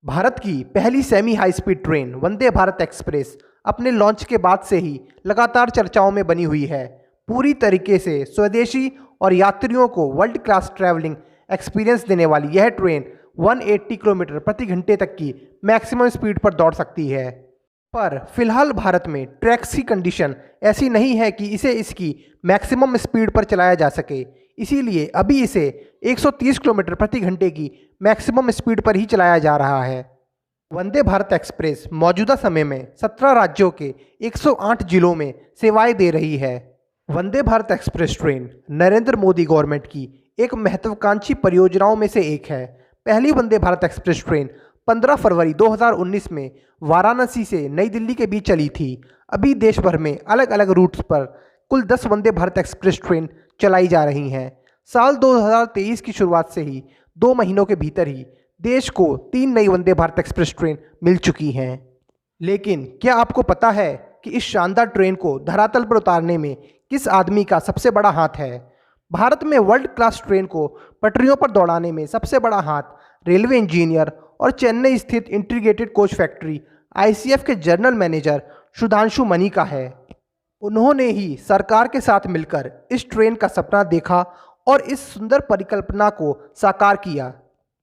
भारत की पहली semi high speed train वंदे Bharat express अपने लॉन्च के बाद से ही लगातार चर्चाओं में बनी हुई है। पूरी तरीके से स्वदेशी और यात्रियों को वर्ल्ड क्लास ट्रैवलिंग एक्सपीरियंस देने वाली यह ट्रेन 180 किलोमीटर प्रति घंटे तक की मैक्सिमम स्पीड पर दौड़ सकती है। पर फिलहाल भारत में ट्रैक्स की कंडीशन ऐसी नहीं है कि इसे इसकी मैक्सिमम स्पीड पर चलाया जा सके, इसीलिए अभी इसे 130 किलोमीटर प्रति घंटे की मैक्सिमम स्पीड पर ही चलाया जा रहा है। वंदे भारत एक्सप्रेस मौजूदा समय में 17 राज्यों के 108 जिलों में सेवाएं दे रही है। Vande Bharat express train Narendra Modi government की एक महत्वाकांक्षी परियोजनाओं में से एक है। पहली वंदे भारत एक्सप्रेस ट्रेन 15 फरवरी 2019 में वाराणसी से नई दिल्ली के बीच चली थी। अभी देश भर में अलग अलग रूट्स पर कुल 10 वंदे भारत एक्सप्रेस ट्रेन चलाई जा रही हैं। साल 2023 की शुरुआत से ही 2 महीनों के भीतर ही देश को 3 नई वंदे भारत एक्सप्रेस ट्रेन मिल चुकी हैं। लेकिन क्या आपको पता है कि इस शानदार ट्रेन को धरातल पर उतारने में किस आदमी का सबसे बड़ा हाथ है? भारत में वर्ल्ड क्लास ट्रेन को पटरियों पर दौड़ाने में सबसे बड़ा हाथ रेलवे इंजीनियर और चेन्नई स्थित इंटीग्रेटेड कोच फैक्ट्री ICF के जनरल मैनेजर सुधांशु मनी का है। उन्होंने ही सरकार के साथ मिलकर इस ट्रेन का सपना देखा और इस सुंदर परिकल्पना को साकार किया।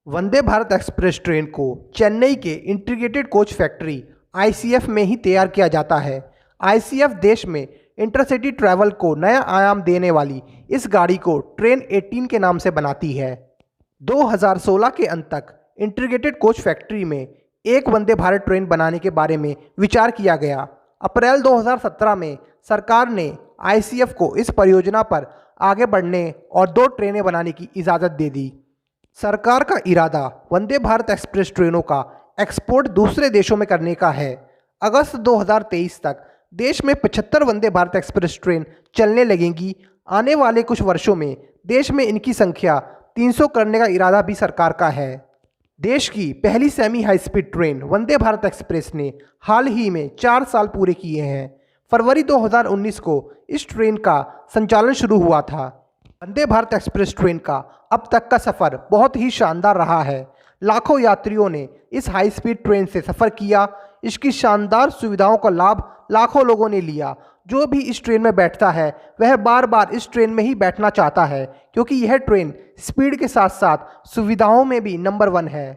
वंदे भारत एक्सप्रेस ट्रेन को चेन्नई के इंटीग्रेटेड कोच फैक्ट्री ICF में ही तैयार किया जाता है। ICF देश में इंटरसिटी ट्रैवल को नया आयाम देने वाली इस गाड़ी को ट्रेन 18 के नाम से बनाती है। 2016 के अंत तक इंटीग्रेटेड कोच फैक्ट्री में एक वंदे भारत ट्रेन बनाने के बारे में विचार किया गया। अप्रैल 2017 में सरकार ने ICF को इस परियोजना पर आगे बढ़ने और 2 ट्रेनें बनाने की इजाज़त दे दी। सरकार का इरादा वंदे भारत एक्सप्रेस ट्रेनों का एक्सपोर्ट दूसरे देशों में करने का है। अगस्त 2023 तक देश में 75 वंदे भारत एक्सप्रेस ट्रेन चलने लगेंगी। आने वाले कुछ वर्षों में देश में इनकी संख्या 300 करने का इरादा भी सरकार का है। देश की पहली सेमी हाई स्पीड ट्रेन वंदे भारत एक्सप्रेस ने हाल ही में 4 साल पूरे किए हैं। फरवरी 2019 को इस ट्रेन का संचालन शुरू हुआ था। वंदे भारत एक्सप्रेस ट्रेन का अब तक का सफ़र बहुत ही शानदार रहा है। लाखों यात्रियों ने इस हाई स्पीड ट्रेन से सफ़र किया। इसकी शानदार सुविधाओं का लाभ लाखों लोगों ने लिया। जो भी इस ट्रेन में बैठता है वह बार बार इस ट्रेन में ही बैठना चाहता है, क्योंकि यह ट्रेन स्पीड के साथ साथ सुविधाओं में भी नंबर 1 है।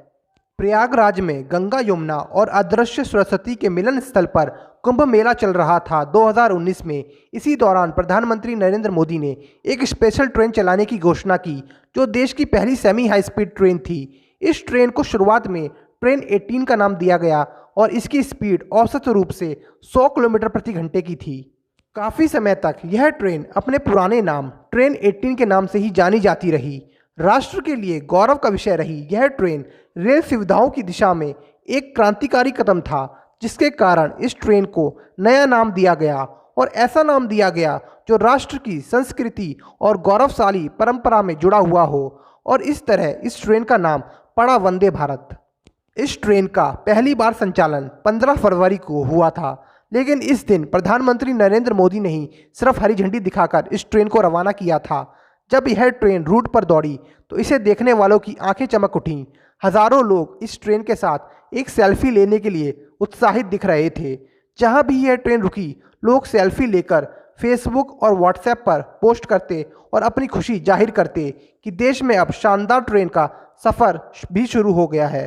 प्रयागराज में गंगा यमुना और अदृश्य सरस्वती के मिलन स्थल पर कुंभ मेला चल रहा था 2019 में। इसी दौरान प्रधानमंत्री नरेंद्र मोदी ने एक स्पेशल ट्रेन चलाने की घोषणा की, जो देश की पहली सेमी हाई स्पीड ट्रेन थी। इस ट्रेन को शुरुआत में ट्रेन 18 का नाम दिया गया और इसकी स्पीड औसत रूप से 100 किलोमीटर प्रति घंटे की थी। काफ़ी समय तक यह ट्रेन अपने पुराने नाम ट्रेन 18 के नाम से ही जानी जाती रही। राष्ट्र के लिए गौरव का विषय रही यह ट्रेन रेल सुविधाओं की दिशा में एक क्रांतिकारी कदम था, जिसके कारण इस ट्रेन को नया नाम दिया गया और ऐसा नाम दिया गया जो राष्ट्र की संस्कृति और गौरवशाली परंपरा में जुड़ा हुआ हो, और इस तरह इस ट्रेन का नाम पड़ा वंदे भारत। इस ट्रेन का पहली बार संचालन 15 फरवरी को हुआ था, लेकिन इस दिन प्रधानमंत्री नरेंद्र मोदी ने ही सिर्फ हरी झंडी दिखाकर इस ट्रेन को रवाना किया था। जब यह ट्रेन रूट पर दौड़ी तो इसे देखने वालों की आंखें चमक उठीं। हजारों लोग इस ट्रेन के साथ एक सेल्फी लेने के लिए उत्साहित दिख रहे थे। जहां भी यह ट्रेन रुकी, लोग सेल्फी लेकर फेसबुक और व्हाट्सएप पर पोस्ट करते और अपनी खुशी जाहिर करते कि देश में अब शानदार ट्रेन का सफ़र भी शुरू हो गया है।